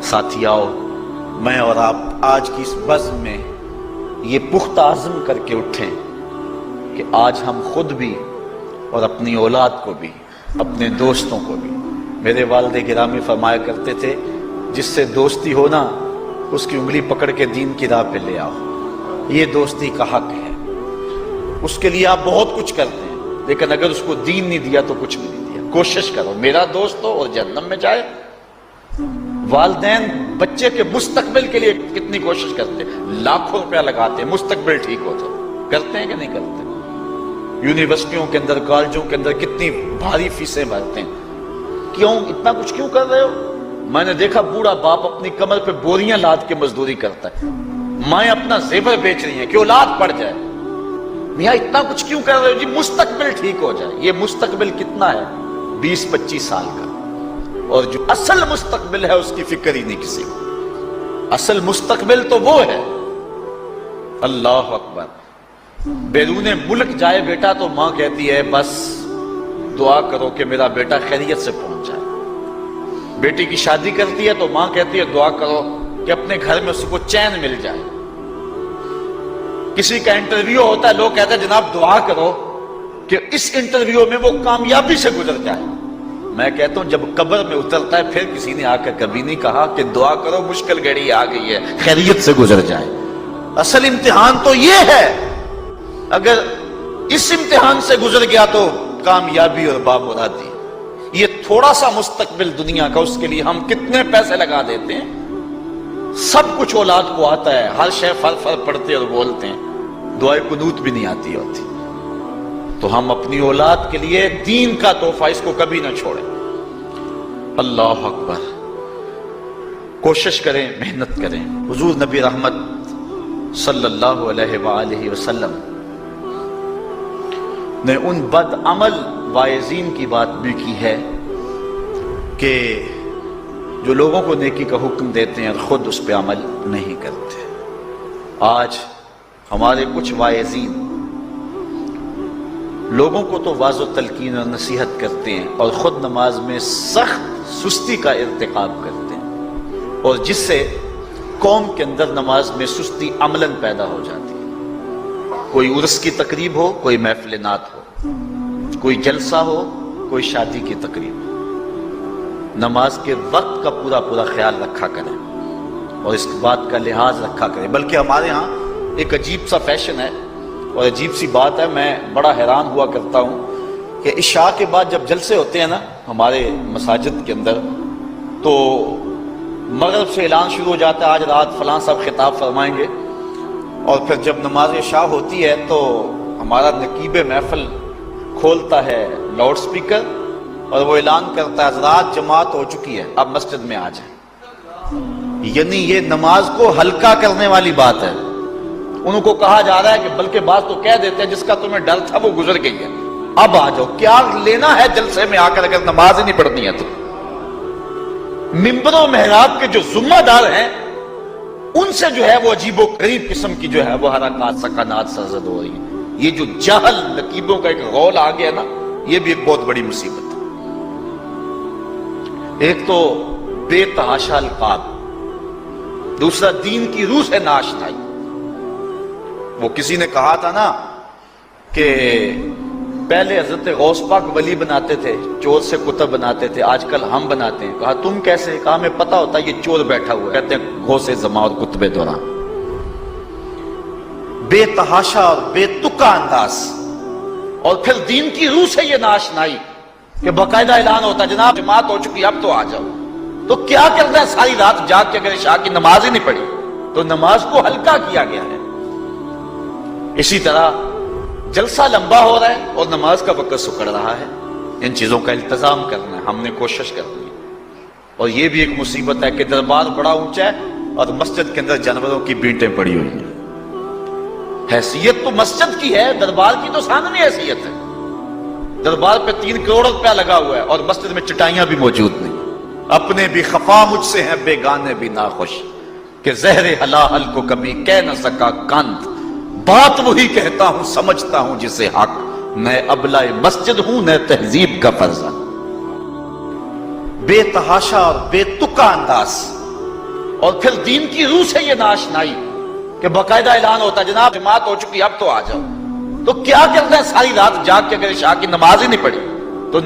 ساتھیاؤ، میں اور آپ آج کی اس بزم میں یہ پختہ عزم کر کے اٹھیں کہ آج ہم خود بھی اور اپنی اولاد کو بھی، اپنے دوستوں کو بھی، میرے والد گرامی فرمایا کرتے تھے جس سے دوستی ہو نا اس کی انگلی پکڑ کے دین کی راہ پہ لے آؤ، یہ دوستی کا حق ہے۔ اس کے لیے آپ بہت کچھ کرتے ہیں لیکن اگر اس کو دین نہیں دیا تو کچھ بھی نہیں دیا۔ کوشش کرو میرا دوست ہو اور جہنم میں جائے۔ والدین بچے کے مستقبل کے لیے کتنی کوشش کرتے ہیں، لاکھوں روپیہ لگاتے ہیں مستقبل ٹھیک ہو تو، کرتے ہیں کہ نہیں کرتے؟ یونیورسٹیوں کے اندر، کالجوں کے اندر کتنی بھاری فیسیں بھرتے ہیں، کیوں اتنا کچھ کیوں کر رہے ہو؟ میں نے دیکھا بوڑھا باپ اپنی کمر پہ بوریاں لاد کے مزدوری کرتا ہے، مائیں اپنا زیور بیچ رہی ہیں کہ اولاد پڑ جائے۔ میاں اتنا کچھ کیوں کر رہے ہو؟ جی مستقبل ٹھیک ہو جائے۔ یہ مستقبل کتنا ہے؟ 20-25 سال کا، اور جو اصل مستقبل ہے اس کی فکر ہی نہیں کسی کو۔ اصل مستقبل تو وہ ہے، اللہ اکبر، بیرون ملک جائے بیٹا تو ماں کہتی ہے بس دعا کرو کہ میرا بیٹا خیریت سے پہنچ جائے۔ بیٹی کی شادی کرتی ہے تو ماں کہتی ہے دعا کرو کہ اپنے گھر میں اس کو چین مل جائے۔ کسی کا انٹرویو ہوتا ہے، لوگ کہتے ہیں جناب دعا کرو کہ اس انٹرویو میں وہ کامیابی سے گزر جائے۔ میں کہتا ہوں جب قبر میں اترتا ہے پھر کسی نے آ کر کبھی نہیں کہا کہ دعا کرو مشکل گھڑی آ گئی ہے خیریت سے گزر جائے۔ اصل امتحان تو یہ ہے، اگر اس امتحان سے گزر گیا تو کامیابی اور بامرادی۔ یہ تھوڑا سا مستقبل دنیا کا، اس کے لیے ہم کتنے پیسے لگا دیتے ہیں۔ سب کچھ اولاد کو آتا ہے، ہر شے فر فر پڑھتے اور بولتے ہیں، دعائے قنوت بھی نہیں آتی ہوتی۔ تو ہم اپنی اولاد کے لیے دین کا تحفہ اس کو کبھی نہ چھوڑیں۔ اللہ اکبر، کوشش کریں، محنت کریں۔ حضور نبی رحمت صلی اللہ علیہ وآلہ وسلم نے ان بد عمل واعظین کی بات بھی کی ہے کہ جو لوگوں کو نیکی کا حکم دیتے ہیں اور خود اس پہ عمل نہیں کرتے۔ آج ہمارے کچھ واعظین لوگوں کو تو واضح و تلقین اور نصیحت کرتے ہیں اور خود نماز میں سخت سستی کا ارتکاب کرتے ہیں، اور جس سے قوم کے اندر نماز میں سستی عملاً پیدا ہو جاتی ہے۔ کوئی عرس کی تقریب ہو، کوئی محفل نعت ہو، کوئی جلسہ ہو، کوئی شادی کی تقریب ہو، نماز کے وقت کا پورا خیال رکھا کریں اور اس بات کا لحاظ رکھا کریں۔ بلکہ ہمارے ہاں ایک عجیب سا فیشن ہے اور عجیب سی بات ہے، میں بڑا حیران ہوا کرتا ہوں کہ عشاء کے بعد جب جلسے ہوتے ہیں نا ہمارے مساجد کے اندر، تو مغرب سے اعلان شروع ہو جاتا ہے آج رات فلاں صاحب خطاب فرمائیں گے، اور پھر جب نماز عشاء ہوتی ہے تو ہمارا نقیب محفل کھولتا ہے لاؤڈ سپیکر اور وہ اعلان کرتا ہے حضرات جماعت ہو چکی ہے، اب مسجد میں آ جائیں۔ یعنی یہ نماز کو ہلکا کرنے والی بات ہے۔ ان کو کہا جا رہا ہے کہ بلکہ بعض تو کہہ دیتے ہیں جس کا تمہیں ڈر تھا وہ گزر گئی ہے، اب آ جاؤ۔ کیا لینا ہے جلسے میں آ کر اگر نماز ہی نہیں پڑھنی ہے تو؟ ممبر و محراب کے جو ذمہ دار ہیں ان سے جو ہے وہ عجیب و غریب قسم کی جو ہے وہ حرکات سکنات سرزد ہو رہی ہیں۔ یہ جو جہل نقیبوں کا ایک غول آ گیا نا، یہ بھی ایک بہت بڑی مصیبت ہے۔ ایک تو بے تحاشا القاب، دوسرا دین کی روح سے ناشنائی۔ وہ کسی نے کہا تھا نا کہ پہلے حضرت غوث پاک ولی بناتے تھے، چور سے کتب بناتے تھے، آج کل ہم بناتے ہیں۔ کہا تم کیسے؟ کہا ہمیں پتا ہوتا ہے یہ چور بیٹھا ہوا ہے، کہتے ہیں غوث زمان اور کتب دوران۔ بے تحاشا اور بے تکا انداز، اور پھر دین کی روح سے یہ ناشنائی کہ باقاعدہ اعلان ہوتا ہے جناب جماعت ہو چکی اب تو آ جاؤ۔ تو کیا کرنا ہے ساری رات جاگ کے اگر عشاء کی نماز ہی نہیں پڑھی تو نماز کو ہلکا کیا گیا ہے۔ اسی طرح جلسہ لمبا ہو رہا ہے اور نماز کا وقت سکڑ رہا ہے۔ ان چیزوں کا التزام کرنا ہے، ہم نے کوشش کرنی ہے۔ اور یہ بھی ایک مصیبت ہے کہ دربار بڑا اونچا ہے اور مسجد کے اندر جانوروں کی بینٹیں پڑی ہوئی ہیں۔ حیثیت تو مسجد کی ہے، دربار کی تو ثانوی حیثیت ہے۔ دربار پہ 3 کروڑ روپیہ لگا ہوا ہے اور مسجد میں چٹائیاں بھی موجود نہیں۔ اپنے بھی خفا مجھ سے ہیں بیگانے بھی ناخوش، کہ زہر حلاحل کو کبھی کہہ نہ سکا کند، بات وہی کہتا ہوں سمجھتا ہوں جسے حق، نہ ابلہ مسجد ہوں نہ تہذیب کا فرزند۔ بے تحاشا اور بے تکا انداز، اور پھر دین کی روح سے یہ ناشنائی کہ باقاعدہ اعلان ہوتا جناب جماعت ہو چکی اب تو آ جاؤ، تو کیا کرنا ہے ساری رات جاگ کے اگر عشاء کی نماز ہی نہیں پڑھی؟